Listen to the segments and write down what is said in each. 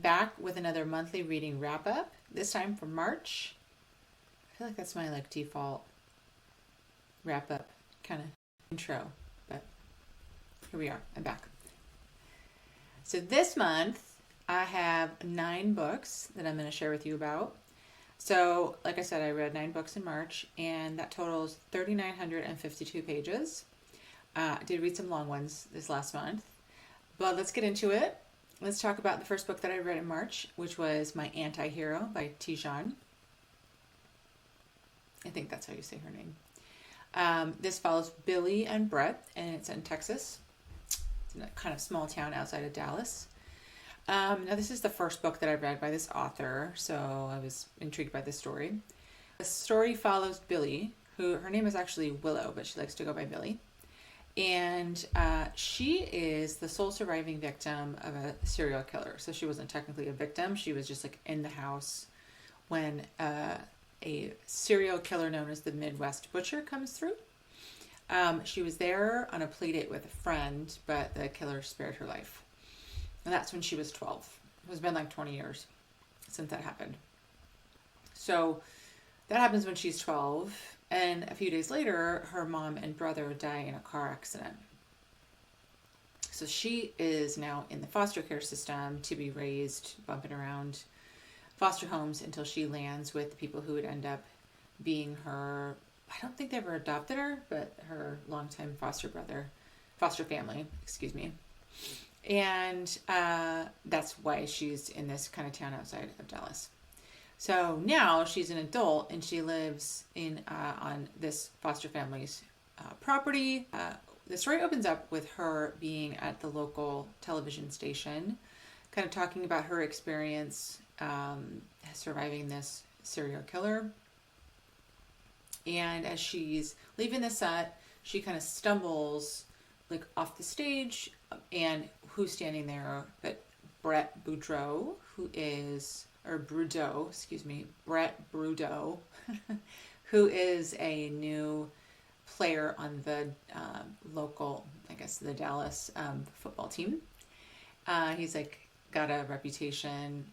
back with another monthly reading wrap up, this time for March. I feel like that's my default wrap up kind of intro, but here we are. I'm back. So this month I have 9 books that I'm going to share with you about. So like I said, I read 9 books in March, and that totals 3,952 pages. I did read some long ones this last month, but let's get into it. Let's talk about the first book that I read in March, which was My Anti-Hero by Tijan. I think that's how you say her name. This follows Billy and Brett, and it's in Texas. It's in a kind of small town outside of Dallas. Now, this is the first book that I read by this author, so I was intrigued by this story. The story follows Billy, who her name is actually Willow, but she likes to go by Billy. And she is the sole surviving victim of a serial killer. So she wasn't technically a victim. She was just in the house when a serial killer known as the Midwest Butcher comes through. She was there on a play date with a friend, but the killer spared her life. And that's when she was 12. It's been 20 years since that happened. So that happens when she's 12. And a few days later, her mom and brother die in a car accident. So she is now in the foster care system to be raised, bumping around foster homes until she lands with the people who would end up being her, I don't think they ever adopted her, but her longtime foster family, excuse me. And that's why she's in this kind of town outside of Dallas. So now she's an adult and she lives on this foster family's property. The story opens up with her being at the local television station, kind of talking about her experience surviving this serial killer. And as she's leaving the set, she kind of stumbles off the stage, and who's standing there but Brett Boudreaux, Brett Boudreaux, who is a new player on the local, the Dallas football team. He's got a reputation,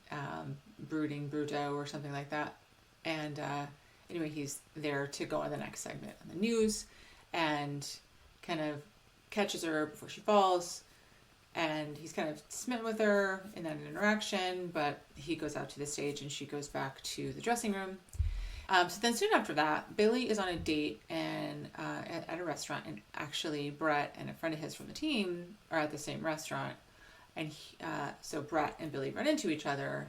brooding Boudreaux or something like that. And anyway, he's there to go on the next segment on the news and kind of catches her before she falls. And he's kind of smitten with her in that interaction, but he goes out to the stage and she goes back to the dressing room. So then soon after that, Billy is on a date at a restaurant, and actually Brett and a friend of his from the team are at the same restaurant. And so Brett and Billy run into each other,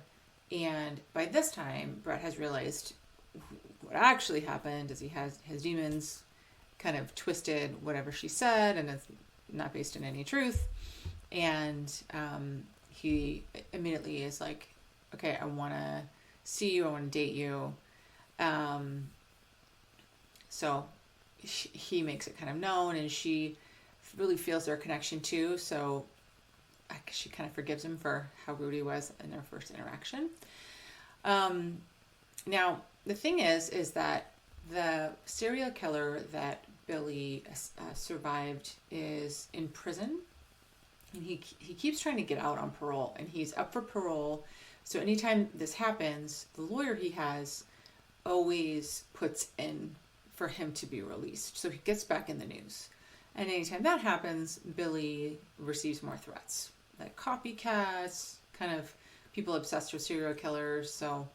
and by this time, Brett has realized what actually happened is he has his demons kind of twisted whatever she said, and it's not based in any truth. And he immediately is like, okay, I want to see you. I want to date you. So he makes it kind of known, and she really feels their connection too. So she kind of forgives him for how rude he was in their first interaction. Now, the thing is that the serial killer that Billy survived is in prison. And he keeps trying to get out on parole, and he's up for parole. So anytime this happens, the lawyer he has always puts in for him to be released. So he gets back in the news. And anytime that happens, Billy receives more threats. Copycats, kind of people obsessed with serial killers. So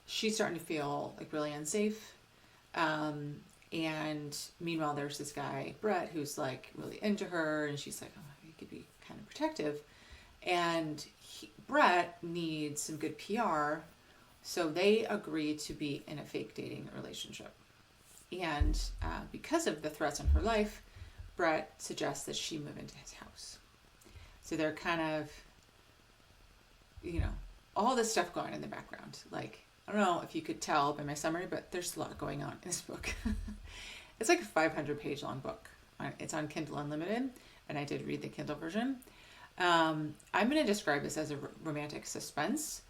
she's starting to feel really unsafe. And meanwhile, there's this guy, Brett, who's really into her, and she's like, oh, he could be kind of protective. And Brett needs some good PR, so they agree to be in a fake dating relationship. And because of the threats on her life, Brett suggests that she move into his house. So they're kind of, all this stuff going on in the background. I don't know if you could tell by my summary, but there's a lot going on in this book. It's a 500-page long book. It's on Kindle Unlimited, and I did read the Kindle version. I'm going to describe this as a romantic suspense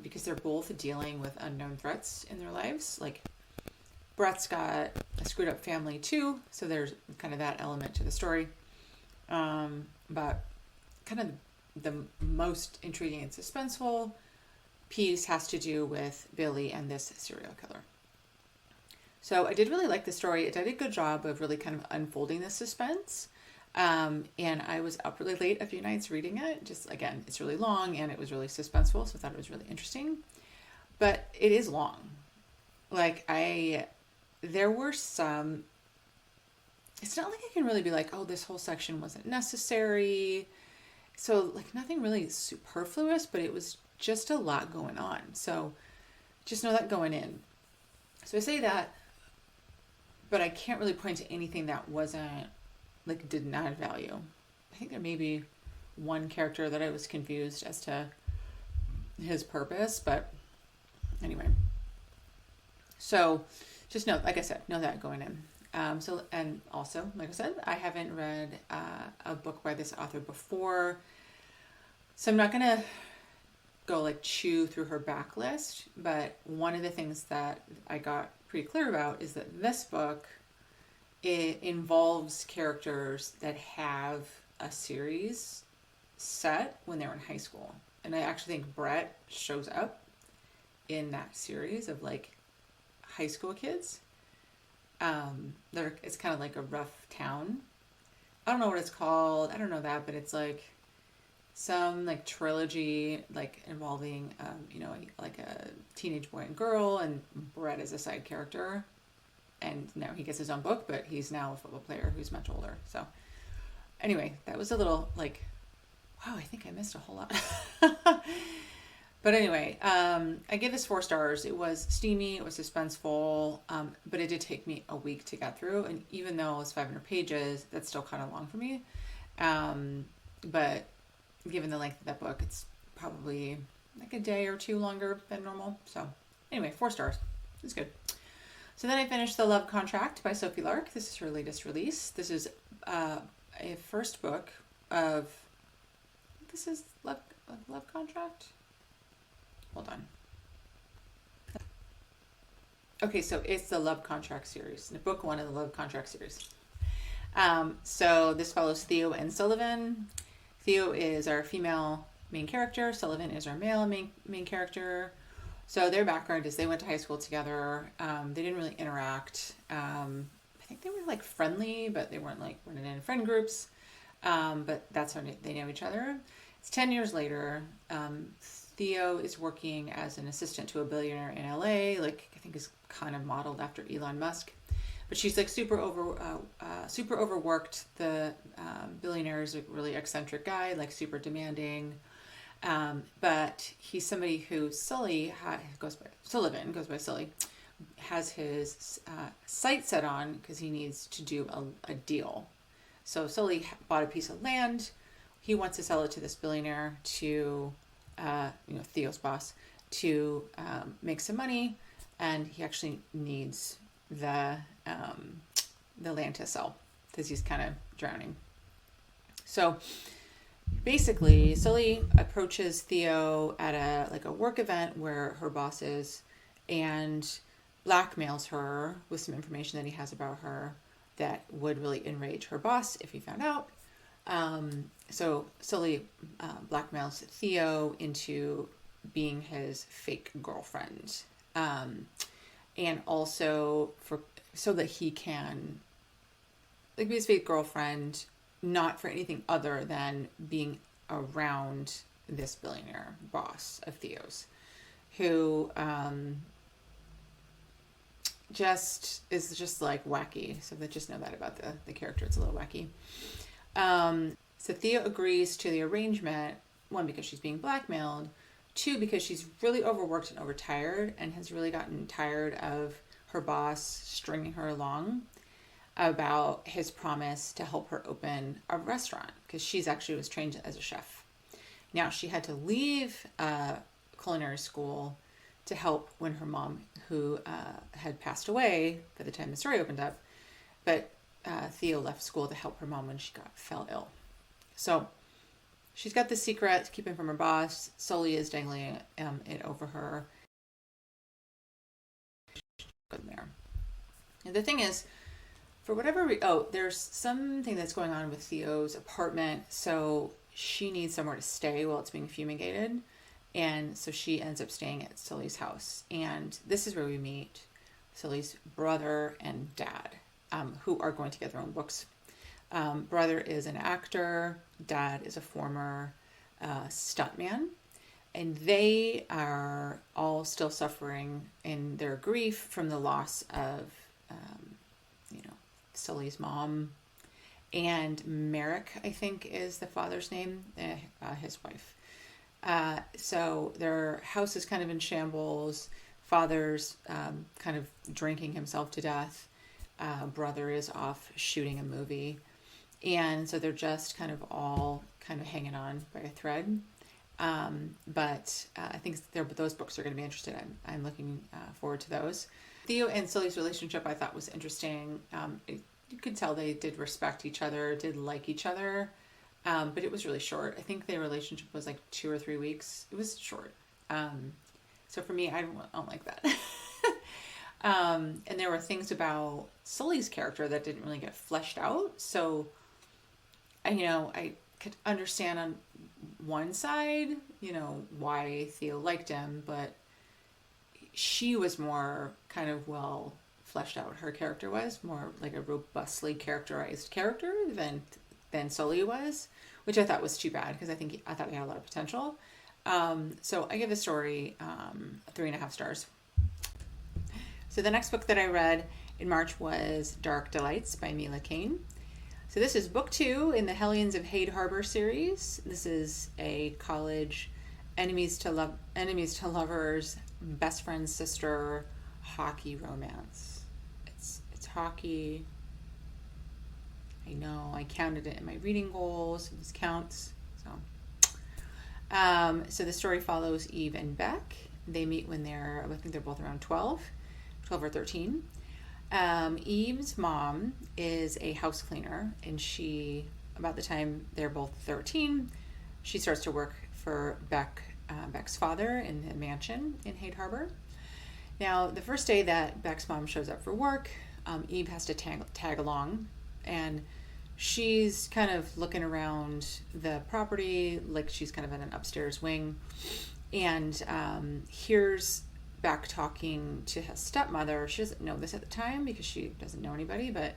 because they're both dealing with unknown threats in their lives. Brett's got a screwed up family too, so there's kind of that element to the story. But kind of the most intriguing and suspenseful piece has to do with Billy and this serial killer. So I did really like the story. It did a good job of really kind of unfolding the suspense. And I was up really late a few nights reading it. Just again, it's really long and it was really suspenseful, so I thought it was really interesting. But it is long. There were some. It's not like I can really be like, oh, this whole section wasn't necessary. So nothing really superfluous, but it was just a lot going on. So just know that going in. So I say that, but I can't really point to anything that wasn't didn't add value. I think there may be one character that I was confused as to his purpose, but anyway. So just know, like I said, know that going in. And also, like I said, I haven't read a book by this author before, so I'm not gonna go chew through her backlist. But one of the things that I got pretty clear about is that this book, it involves characters that have a series set when they were in high school, and I actually think Brett shows up in that series of high school kids. It's kind of like a rough town. I don't know what it's called. I don't know that, but it's some trilogy involving a teenage boy and girl, and Brett is a side character. And now he gets his own book, but he's now a football player who's much older. So anyway, that was a little wow, I think I missed a whole lot. But anyway, I give this 4 stars. It was steamy, it was suspenseful, but it did take me a week to get through. And even though it's 500 pages, that's still kind of long for me. But given the length of that book, it's probably a day or 2 longer than normal. So anyway, 4 stars. It's good. So then I finished The Love Contract by Sophie Lark. This is her latest release. This is a first book of... This is Love Contract? Hold on. Okay, so it's the Love Contract series. Book 1 of the Love Contract series. So this follows Theo and Sullivan. Theo is our female main character. Sullivan is our male main character. So their background is they went to high school together. They didn't really interact. I think they were friendly, but they weren't running in friend groups. But that's how they know each other. It's 10 years later. Theo is working as an assistant to a billionaire in LA. I think is kind of modeled after Elon Musk. But she's super overworked. The billionaire is a really eccentric guy, super demanding. But he's somebody who Sullivan goes by Sully, has his sights set on because he needs to do a deal. So Sully bought a piece of land. He wants to sell it to this billionaire to, Theo's boss, to make some money, and he actually needs the land to sell because he's kind of drowning. So basically, Sully approaches Theo at a work event where her boss is, and blackmails her with some information that he has about her that would really enrage her boss if he found out. So Sully blackmails Theo into being his fake girlfriend, and also so that he can be his fake girlfriend, not for anything other than being around this billionaire boss of Theo's, who is just wacky. So they just know that about the character. It's a little wacky. So Theo agrees to the arrangement, 1, because she's being blackmailed, 2, because she's really overworked and overtired and has really gotten tired of her boss stringing her along about his promise to help her open a restaurant, because she's actually was trained as a chef. Now, she had to leave culinary school to help when her mom, who had passed away by the time the story opened up, but Theo left school to help her mom when she fell ill. So she's got the secret to keep him from her boss. Sully is dangling it over her. There. And the thing is, for whatever there's something that's going on with Theo's apartment. So she needs somewhere to stay while it's being fumigated. And so she ends up staying at Sully's house. And this is where we meet Sully's brother and dad, who are going to get their own books. Brother is an actor. Dad is a former stuntman. And they are all still suffering in their grief from the loss of, Sully's mom. And Merrick, I think, is the father's name, his wife. So their house is kind of in shambles. Father's kind of drinking himself to death. Brother is off shooting a movie. And so they're just kind of all kind of hanging on by a thread. But I think those books are going to be interesting. I'm looking forward to those. Theo and Sully's relationship I thought was interesting. You could tell they did respect each other, did like each other, but it was really short. I think their relationship was like 2 or 3 weeks. It was short. So for me, I don't like that. And there were things about Sully's character that didn't really get fleshed out. So, I could understand on one side, why Theo liked him, but she was more kind of well fleshed out. Her character was more like a robustly characterized character than Sully was, which I thought was too bad because I thought he had a lot of potential. So I give the story 3.5 stars. So the next book that I read in March was Dark Delights by Mila Kane. So this is book 2 in the Hellions of Hade Harbor series. This is a college enemies to lovers, best friend sister hockey romance. It's hockey. I know I counted it in my reading goals. This counts. So the story follows Eve and Beck. They meet when I think they're both around 12 or 13. Eve's mom is a house cleaner, and about the time they're both 13, she starts to work for Beck's father in the mansion in Hade Harbor. Now, the first day that Beck's mom shows up for work, Eve has to tag along, and she's kind of looking around the property like she's kind of in an upstairs wing, and hears Beck talking to his stepmother. She doesn't know this at the time because she doesn't know anybody, but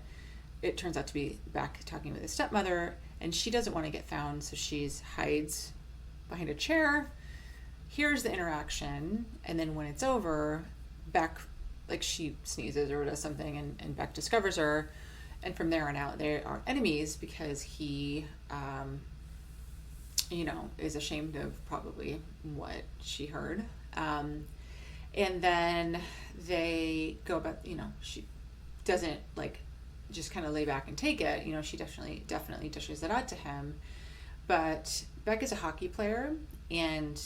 it turns out to be Beck talking with his stepmother, and she doesn't want to get found, so she hides behind a chair, hears the interaction, and then when it's over, Beck, she sneezes or does something, and Beck discovers her, and from there on out, they are enemies because he, is ashamed of probably what she heard. And then they go about, she doesn't just kind of lay back and take it. She definitely dishes it out to him. But Beck is a hockey player, and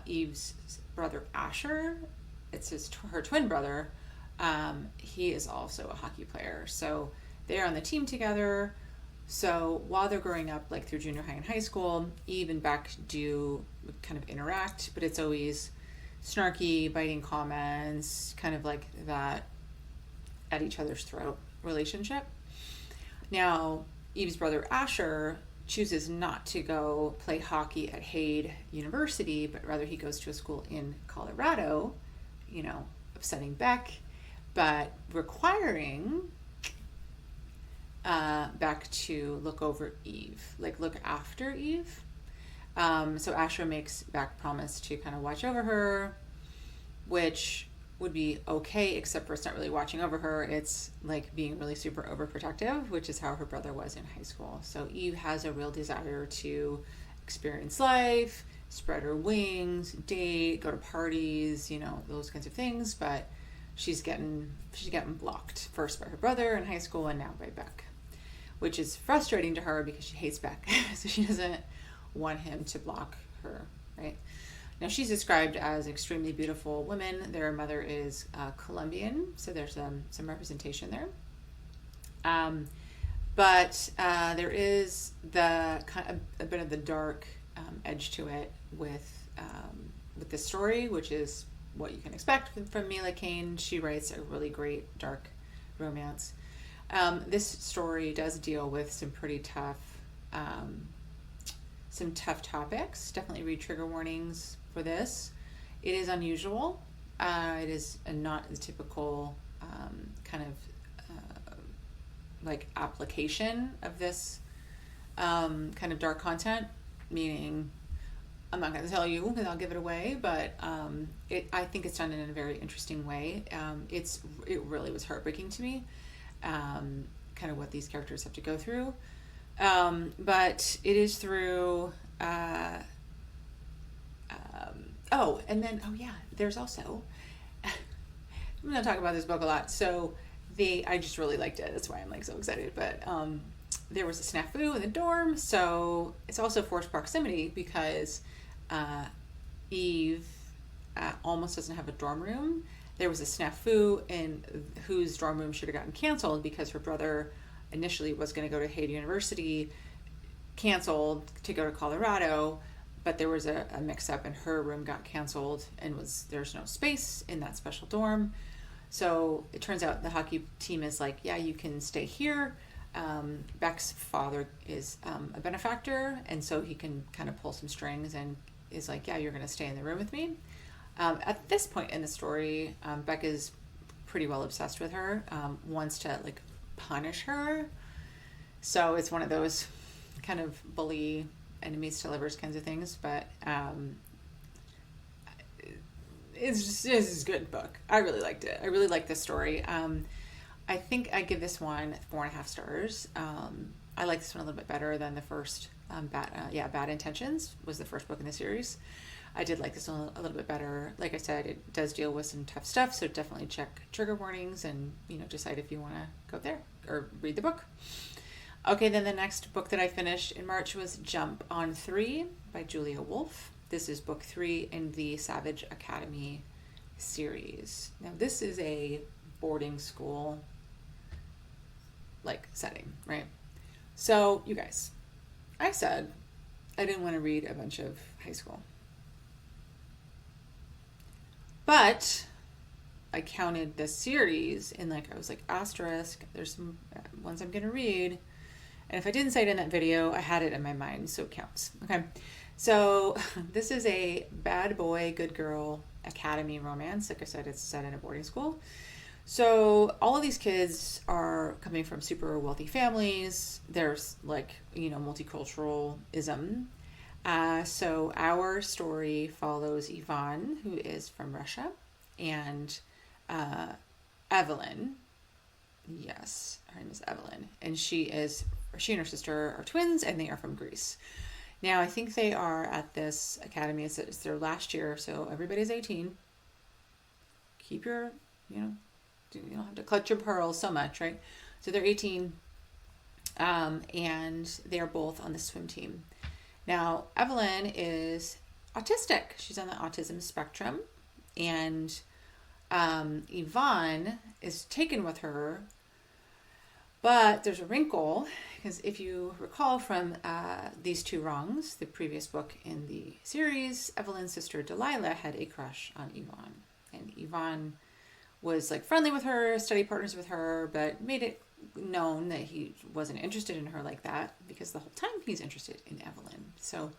Eve's brother Asher, it's her twin brother, he is also a hockey player. So they're on the team together. So while they're growing up, through junior high and high school, Eve and Beck do kind of interact, but it's always snarky, biting comments, kind of like that at each other's throat relationship. Now, Eve's brother Asher chooses not to go play hockey at Hade University, but rather he goes to a school in Colorado, upsetting Beck, but requiring Beck to look over Eve, look after Eve. So Asher makes Beck promise to kind of watch over her, which would be okay, except for it's not really watching over her. It's being really super overprotective, which is how her brother was in high school. So Eve has a real desire to experience life, spread her wings, date, go to parties, those kinds of things. But she's getting blocked first by her brother in high school and now by Beck, which is frustrating to her because she hates Beck. So she doesn't want him to block her, right? Now, she's described as an extremely beautiful woman. Their mother is Colombian, so there's some representation there. But there is a bit of the dark edge to it with this story, which is what you can expect from Mila Kane. She writes a really great dark romance. This story does deal with some pretty tough some tough topics. Definitely read trigger warnings for this. It is unusual. It is not the typical kind of like application of this kind of dark content, meaning I'm not going to tell you because I'll give it away, but I think it's done in a very interesting way. It really was heartbreaking to me, kind of what these characters have to go through. But it is through, there's also, I'm going to talk about this book a lot. So I just really liked it. That's why I'm like so excited. But there was a snafu in the dorm. So it's also forced proximity because Eve almost doesn't have a dorm room. There was a snafu in whose dorm room should have gotten canceled because her brother initially was going to go to Hayden University, canceled to go to Colorado, but there was a mix-up and her room got canceled and there's no space in that special dorm. So it turns out the hockey team is like, yeah, you can stay here. Beck's father is a benefactor, and so he can kind of pull some strings and is like, yeah, you're going to stay in the room with me. At this point in the story, Beck is pretty well obsessed with her, wants to like punish her. So it's one of those kind of bully enemies to lovers kinds of things, but it's a good book. I really liked it. I really liked this story. I think I give this one 4.5 stars. I like this one a little bit better than the first. Bad Intentions was the first book in the series. I did like this one a little bit better. Like I said, it does deal with some tough stuff, so definitely check trigger warnings and decide if you want to go there or read the book. Okay, then the next book that I finished in March was Jump on 3 by Julia Wolf. This is book 3 in the Savage Academy series. Now this is a boarding school like setting, right? So you guys, I said I didn't want to read a bunch of high school. But I counted this series and I was like, asterisk, there's some ones I'm going to read. And if I didn't say it in that video, I had it in my mind, so it counts. Okay. So this is a bad boy, good girl academy romance. Like I said, it's set in a boarding school. So all of these kids are coming from super wealthy families. There's multiculturalism. So our story follows Ivan, who is from Russia, and Evelyn. Yes, her name is Evelyn. And she and her sister are twins, and they are from Greece. Now, I think they are at this academy. It's their last year, so everybody's 18. Keep your, you don't have to clutch your pearls so much, right? So they're 18, and they're both on the swim team. Now, Evelyn is autistic. She's on the autism spectrum, and Ivan is taken with her, but there's a wrinkle, because if you recall from These Two Wrongs, the previous book in the series, Evelyn's sister Delilah had a crush on Ivan, and Ivan was friendly with her, study partners with her, but made it known that he wasn't interested in her like that, because the whole time he's interested in Evelyn. So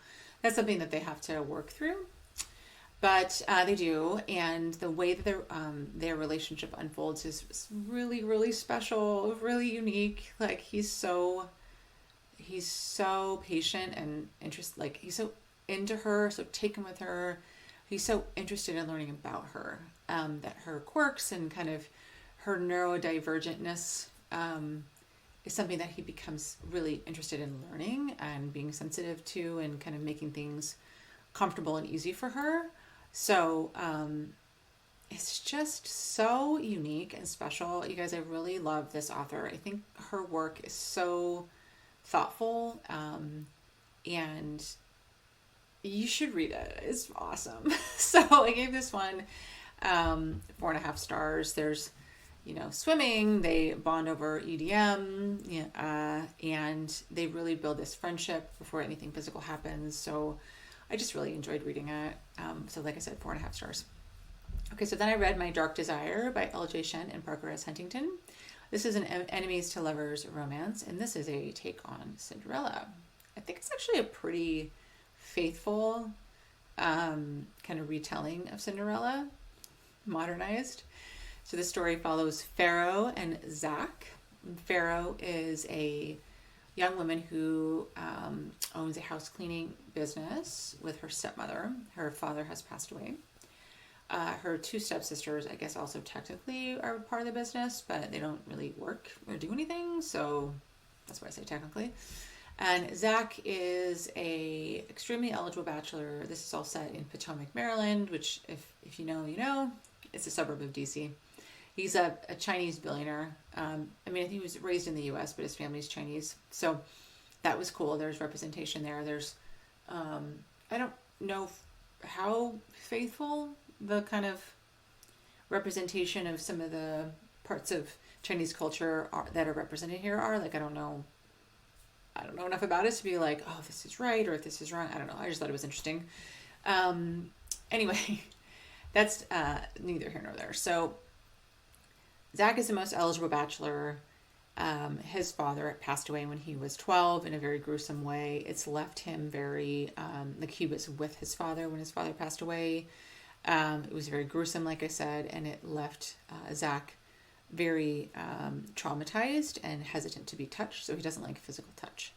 that's something that they have to work through, but they do. And the way that their relationship unfolds is really, really special, really unique. He's so patient and he's so into her, so taken with her. He's so interested in learning about her, that her quirks and kind of her neurodivergentness is something that he becomes really interested in learning and being sensitive to, and kind of making things comfortable and easy for her. So it's just so unique and special. You guys, I really love this author. I think her work is so thoughtful, and you should read it. It's awesome. So I gave this one 4.5 stars. There's swimming, they bond over EDM, and they really build this friendship before anything physical happens. So I just really enjoyed reading it. So like I said, 4.5 stars. Okay, so then I read My Dark Desire by L.J. Shen and Parker S. Huntington. This is an enemies to lovers romance, and this is a take on Cinderella. I think it's actually a pretty faithful kind of retelling of Cinderella, modernized. So the story follows Pharaoh and Zach. Pharaoh is a young woman who owns a house cleaning business with her stepmother. Her father has passed away. Her two stepsisters, I guess, also technically are part of the business, but they don't really work or do anything, so that's why I say technically. And Zach is a extremely eligible bachelor. This is all set in Potomac, Maryland, which, if you know, you know. It's a suburb of DC. He's a Chinese billionaire. I think he was raised in the U.S., but his family's Chinese. So that was cool. There's representation there. There's, I don't know how faithful the kind of representation of some of the parts of Chinese culture that are represented here are. Like, I don't know enough about it to be like, oh, this is right or if this is wrong. I don't know. I just thought it was interesting. Anyway, that's neither here nor there. So Zach is the most eligible bachelor. His father passed away when he was 12 in a very gruesome way. It's left him very, like he was with his father when his father passed away. It was very gruesome, like I said, and it left Zach very traumatized and hesitant to be touched, so he doesn't like physical touch.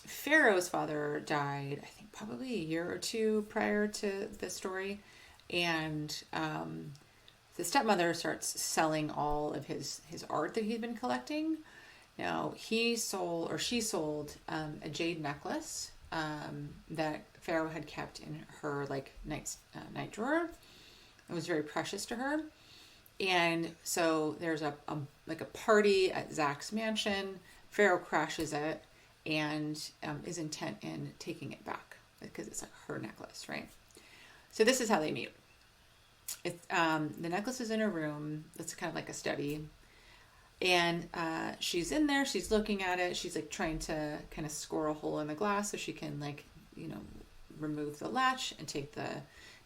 Pharaoh's father died, I think, probably a year or two prior to the story, and the stepmother starts selling all of his art that he'd been collecting. Now, she sold a jade necklace that Pharaoh had kept in her night drawer. It was very precious to her. And so there's a party at Zach's mansion. Pharaoh crashes it and is intent in taking it back because it's like her necklace, right? So this is how they meet. It's the necklace is in her room. It's kind of like a study. And she's in there, she's looking at it, she's like trying to kind of score a hole in the glass so she can remove the latch and take the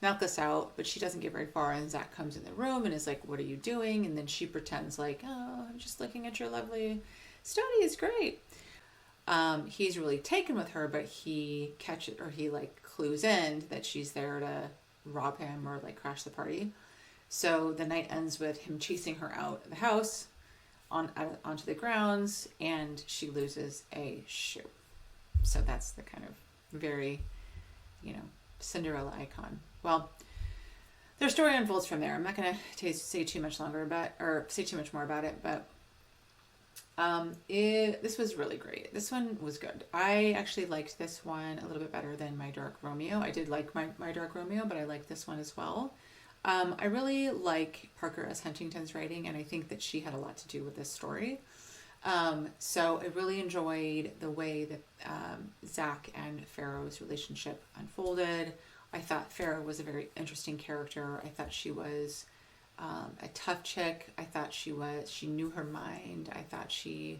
necklace out, but she doesn't get very far, and Zach comes in the room and is like, what are you doing? And then she pretends like, oh, I'm just looking at your lovely study, it's great. He's really taken with her, but he clues in that she's there to rob him or like crash the party. So the night ends with him chasing her out of the house onto the grounds, and she loses a shoe. So that's the kind of very, Cinderella icon. Well, their story unfolds from there. I'm not going to say too much more about it, but this was really great. This one was good. I actually liked this one a little bit better than My Dark Romeo. I did like My Dark Romeo, but I liked this one as well. I really like Parker S. Huntington's writing, and I think that she had a lot to do with this story. So I really enjoyed the way that Zach and Pharaoh's relationship unfolded. I thought Pharaoh was a very interesting character. I thought she was a tough chick. I thought she knew her mind. I thought she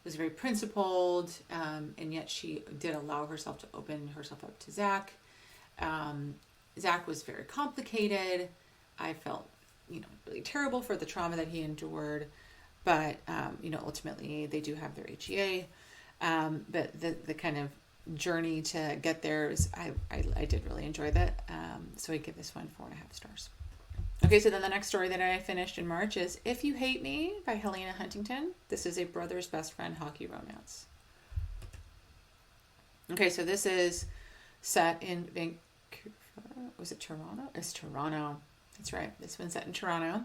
was very principled, and yet she did allow herself to open herself up to Zach. Zach was very complicated. I felt, really terrible for the trauma that he endured. But, ultimately they do have their HEA. But the kind of journey to get there is, I did really enjoy that. So I give this one 4.5 stars. Okay, so then the next story that I finished in March is If You Hate Me by Helena Huntington. This is a brother's best friend hockey romance. Okay, so this is set in Vancouver. Was it Toronto? It's Toronto. That's right. This one's set in Toronto.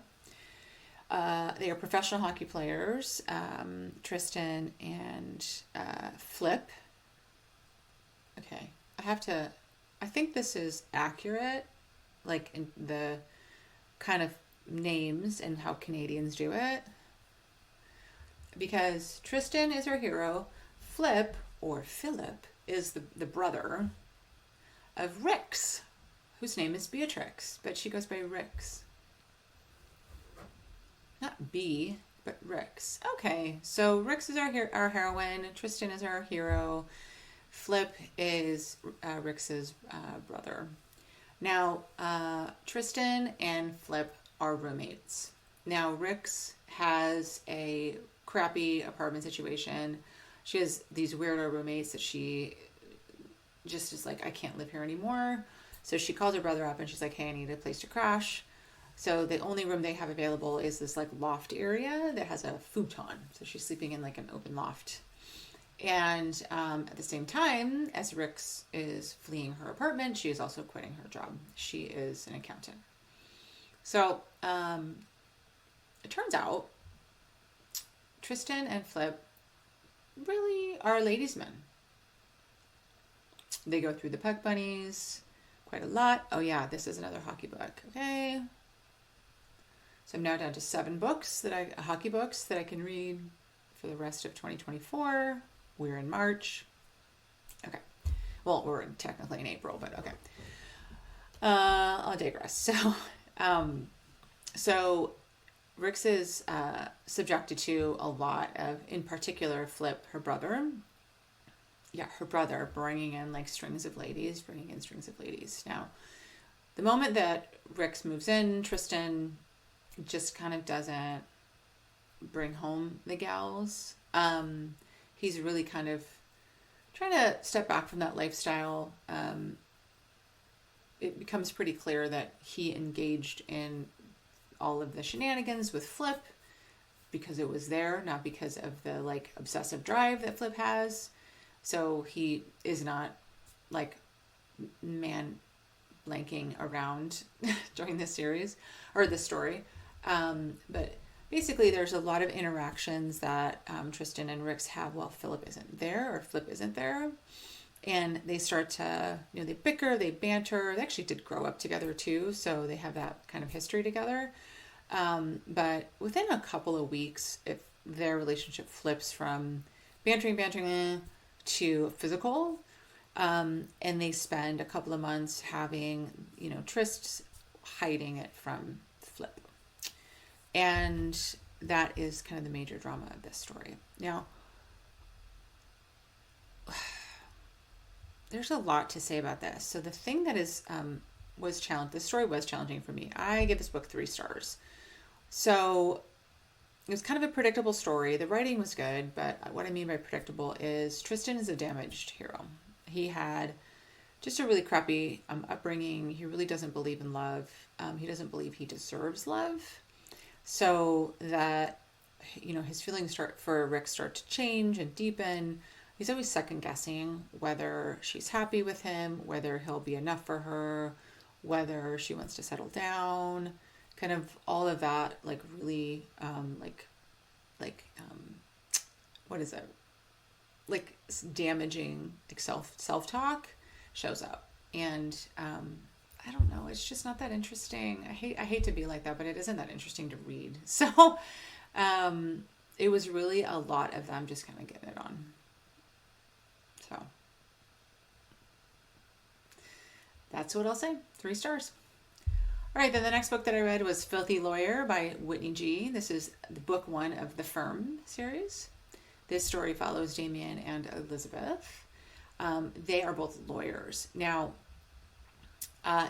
They are professional hockey players, Tristan and Flip. Okay, I think this is accurate, like in the kind of names and how Canadians do it. Because Tristan is our hero, Flip, or Philip, is the brother of Rix, whose name is Beatrix, but she goes by Rix. Not B, but Rix. Okay, so Rix is our heroine. Tristan is our hero. Flip is Rix's brother. Now, Tristan and Flip are roommates. Now, Rix has a crappy apartment situation. She has these weirdo roommates that she, just is like, I can't live here anymore. So she calls her brother up and she's like, hey, I need a place to crash. So the only room they have available is this like loft area that has a futon. So she's sleeping in like an open loft. And at the same time, as Rix is fleeing her apartment, she is also quitting her job. She is an accountant. So it turns out Tristan and Flip really are ladies' men. They go through the Puck Bunnies quite a lot. Oh yeah, this is another hockey book. Okay. So I'm now down to 7 books hockey books that I can read for the rest of 2024. We're in March. Okay. Well, we're technically in April, but okay. I'll digress. So Rix is subjected to a lot of, in particular, Flip, her brother. Yeah, her brother bringing in strings of ladies. Now, the moment that Rix moves in, Tristan just kind of doesn't bring home the gals. He's really kind of trying to step back from that lifestyle. It becomes pretty clear that he engaged in all of the shenanigans with Flip because it was there, not because of the obsessive drive that Flip has. So he is not man blanking around during this series or this story. But basically there's a lot of interactions that Tristan and Rix have while Philip isn't there or Flip isn't there. And they start to, they bicker, they banter. They actually did grow up together too, so they have that kind of history together. But within a couple of weeks, if their relationship flips from bantering to physical, and they spend a couple of months having, trysts, hiding it from Flip. And that is kind of the major drama of this story. Now, there's a lot to say about this. So the thing that is the story was challenging for me. I give this book 3 stars. So it was kind of a predictable story. The writing was good, but what I mean by predictable is Tristan is a damaged hero. He had just a really crappy upbringing. He really doesn't believe in love. He doesn't believe he deserves love. So that, his feelings for Rick start to change and deepen. He's always second guessing whether she's happy with him, whether he'll be enough for her, whether she wants to settle down, kind of all of that, really, what is it? Damaging self-talk shows up. And, I don't know. It's just not that interesting. I hate to be like that, but it isn't that interesting to read. So, it was really a lot of them just kind of getting it on. So, that's what I'll say. 3 stars. All right, then the next book that I read was Filthy Lawyer by Whitney G. This is the book 1 of the Firm series. This story follows Damien and Elizabeth. They are both lawyers. Now,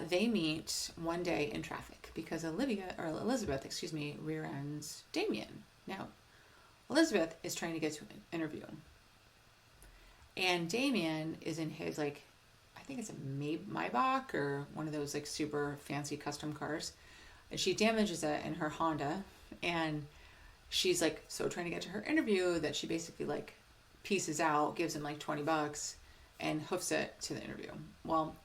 they meet one day in traffic because Elizabeth, rear ends Damien. Now, Elizabeth is trying to get to an interview. And Damien is in his, I think it's a Maybach or one of those, super fancy custom cars. And she damages it in her Honda. And she's, so trying to get to her interview that she basically, pieces out, gives him, $20 and hoofs it to the interview. Well,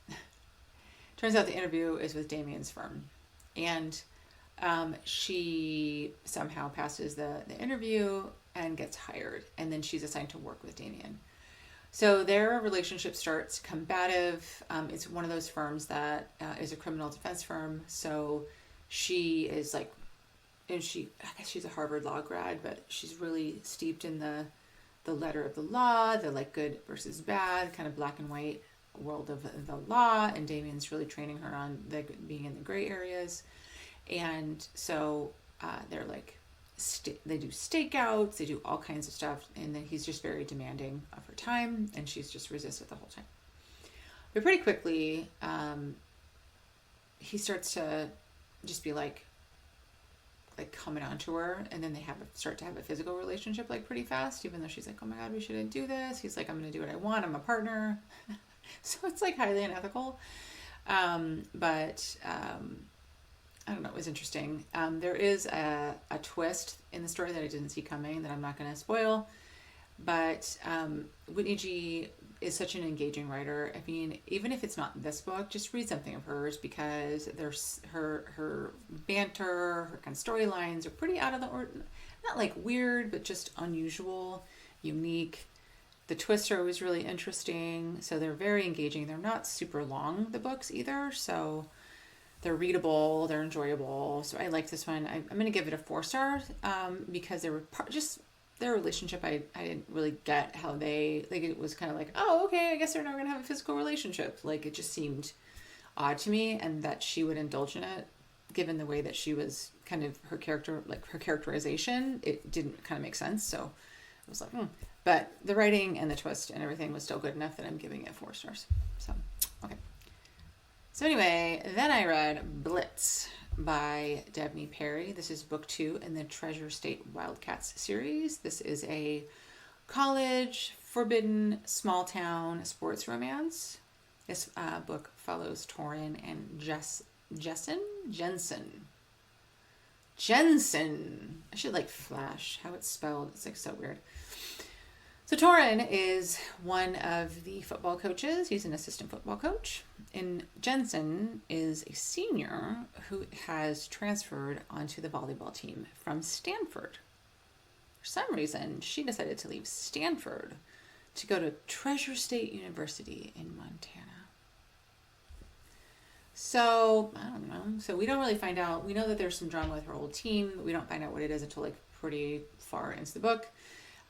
turns out the interview is with Damien's firm. And she somehow passes the interview and gets hired. And then she's assigned to work with Damien. So their relationship starts combative. It's one of those firms that is a criminal defense firm. So she is I guess she's a Harvard law grad, but she's really steeped in the letter of the law, the good versus bad, kind of black and white world of the law. And Damien's really training her on being in the gray areas. And so they're they do stakeouts, they do all kinds of stuff, and then he's just very demanding of her time, and she's just resisted the whole time. But pretty quickly, he starts to just be coming on to her, and then they start to have a physical relationship pretty fast, even though she's oh my god, we shouldn't do this. He's I'm gonna do what I want, I'm a partner. So it's like highly unethical. But I don't know, it was interesting. There is a twist in the story that I didn't see coming that I'm not going to spoil. But Whitney G is such an engaging writer. I mean, even if it's not this book, just read something of hers, because there's her banter, her kind of storylines are pretty out of the ordinary. Not like weird, but just unusual, unique. The twists are always really interesting. So they're very engaging. They're not super long, the books either. So they're readable, they're enjoyable. So I like this one. I'm going to give it a 4 stars because they were just their relationship. I didn't really get how they, like, it was kind of like, oh, okay, I guess they're not going to have a physical relationship. Like, it just seemed odd to me, and that she would indulge in it, given the way that she was kind of her character, like her characterization, it didn't kind of make sense. So I was like, But the writing and the twist and everything was still good enough that I'm giving it 4 stars. So, okay. So anyway, then I read Blitz by Devney Perry. This is book 2 in the Treasure State Wildcats series. This is a college, forbidden, small town sports romance. This book follows Torin and Jensen. I should like flash how it's spelled. It's like so weird. So Torin is one of the football coaches. He's an assistant football coach. And Jensen is a senior who has transferred onto the volleyball team from Stanford. For some reason, she decided to leave Stanford to go to Treasure State University in Montana. So, I don't know. So we don't really find out. We know that there's some drama with her old team. We don't find out what it is until like pretty far into the book.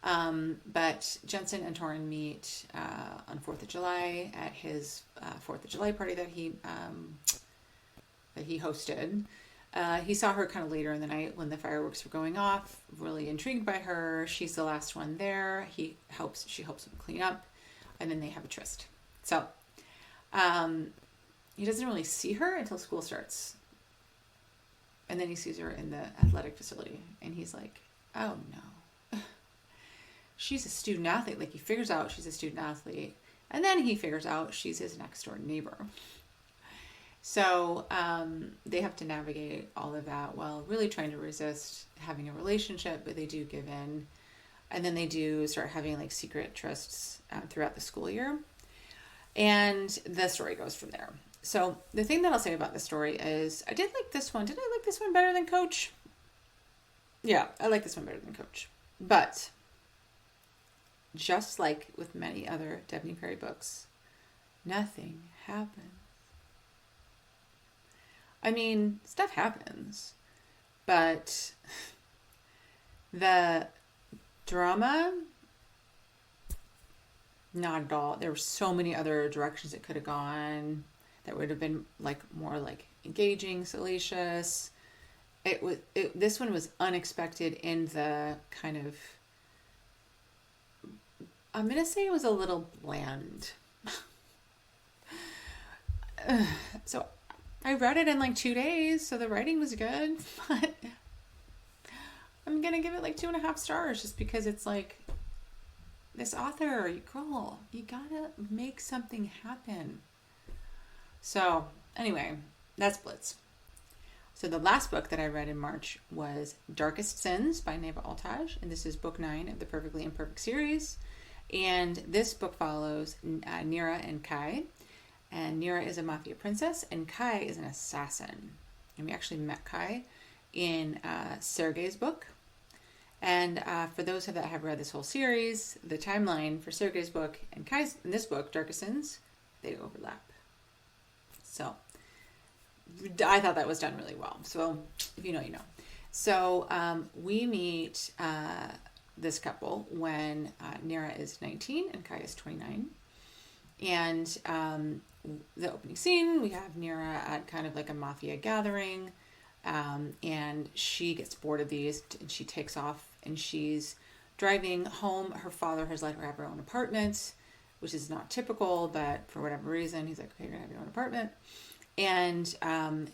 But Jensen and Torin meet on 4th of July at his 4th of July party that he hosted. He saw her kind of later in the night when the fireworks were going off, really intrigued by her. She's the last one there. She helps him clean up, and then they have a tryst. So he doesn't really see her until school starts. And then he sees her in the athletic facility, and he's like, oh no. She's a student athlete. Like, he figures out she's a student athlete, and then he figures out she's his next door neighbor. So they have to navigate all of that while really trying to resist having a relationship, but they do give in. And then they do start having like secret trysts throughout the school year. And the story goes from there. So the thing that I'll say about this story is I did like this one. Did I like this one better than Coach? Yeah, I like this one better than Coach. But just like with many other Devney Perry books, nothing happens. I mean, stuff happens, but the drama, not at all. There were so many other directions it could have gone that would have been like more like engaging, salacious. This one was unexpected in the kind of, I'm going to say it was a little bland. So I read it in like 2 days, so the writing was good, but I'm going to give it like 2.5 stars just because it's like, this author, girl, you gotta make something happen. So anyway, that's Blitz. So the last book that I read in March was Darkest Sins by Neva Altaj, and this is book 9 of the Perfectly Imperfect series. And this book follows Nira and Kai. And Nira is a mafia princess, and Kai is an assassin. And we actually met Kai in Sergei's book. And for those that have read this whole series, the timeline for Sergei's book and Kai's in this book, Darkest Sins, they overlap. So I thought that was done really well. So if you know, you know. So we meet this couple when Nira is 19 and Kai is 29. And the opening scene, we have Nira at kind of like a mafia gathering. And she gets bored of these and she takes off and she's driving home. Her father has let her have her own apartment, which is not typical, but for whatever reason, he's like, okay, you're gonna have your own apartment. And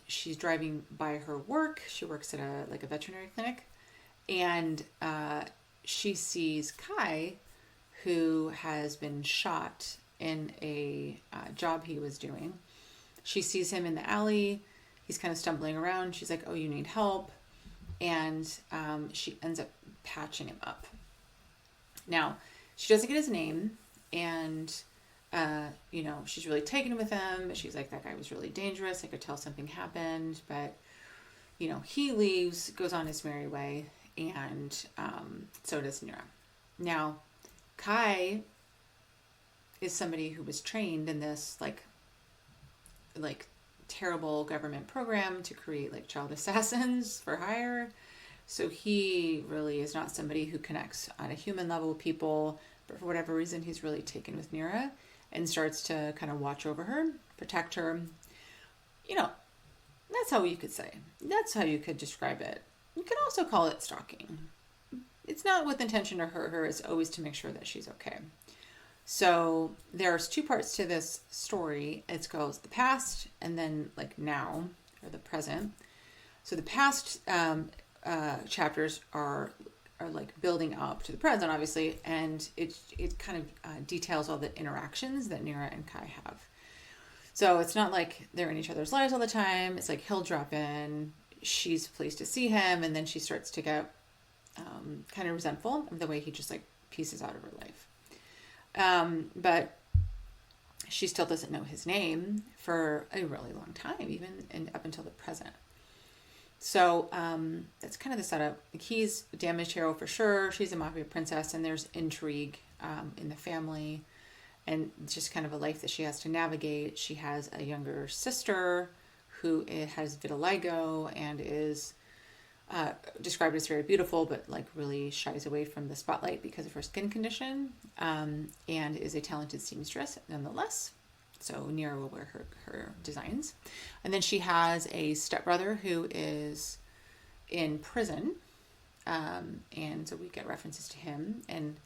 she's driving by her work. She works at a veterinary clinic. And she sees Kai, who has been shot in a job he was doing. She sees him in the alley. He's kind of stumbling around. She's like, oh, you need help. And she ends up patching him up. Now, she doesn't get his name. And, she's really taken with him. She's like, that guy was really dangerous. I could tell something happened. But, he leaves, goes on his merry way. And so does Nira. Now, Kai is somebody who was trained in this, like terrible government program to create like child assassins for hire. So he really is not somebody who connects on a human level with people, but for whatever reason, he's really taken with Nira and starts to kind of watch over her, protect her. That's how you could say. That's how you could describe it. You could also call it stalking. It's not with intention to hurt her. It's always to make sure that she's okay. So there's two parts to this story. It goes the past and then like now, or the present. So the past chapters are like building up to the present, obviously, and it kind of details all the interactions that Nira and Kai have. So it's not like they're in each other's lives all the time. It's like he'll drop in, she's pleased to see him, and then she starts to get kind of resentful of the way he just like pieces out of her life. But she still doesn't know his name for a really long time, even up until the present. So that's kind of the setup. Like, he's a damaged hero for sure. She's a mafia princess, and there's intrigue in the family, and just kind of a life that she has to navigate. She has a younger sister who has vitiligo and is described as very beautiful, but like really shies away from the spotlight because of her skin condition, and is a talented seamstress nonetheless. So Nira will wear her designs. And then she has a stepbrother who is in prison, and so we get references to him, and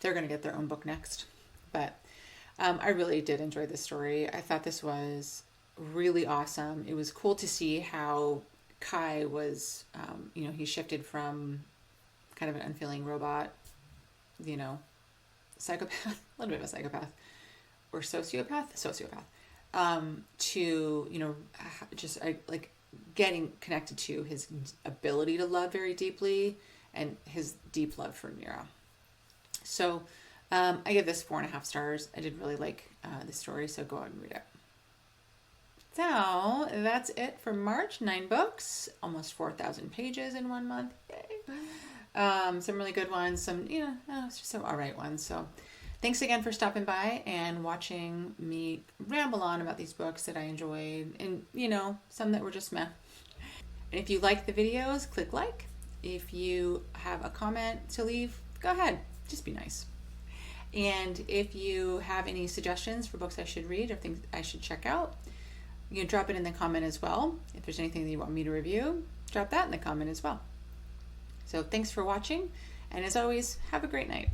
they're going to get their own book next. But I really did enjoy this story. I thought this was really awesome. It was cool to see how Kai was, he shifted from kind of an unfeeling robot, psychopath, a little bit of a psychopath, or sociopath, to, just like getting connected to his ability to love very deeply and his deep love for Nira. So I give this 4.5 stars. I did really like the story, so go out and read it. So that's it for March. 9 books, almost 4,000 pages in 1 month. Yay. Some really good ones, some, it's just some all right ones. So thanks again for stopping by and watching me ramble on about these books that I enjoyed, and, some that were just meh. And if you like the videos, click like. If you have a comment to leave, go ahead. Just be nice. And if you have any suggestions for books I should read or things I should check out, you can drop it in the comment as well. If there's anything that you want me to review, drop that in the comment as well. So thanks for watching, and as always, have a great night.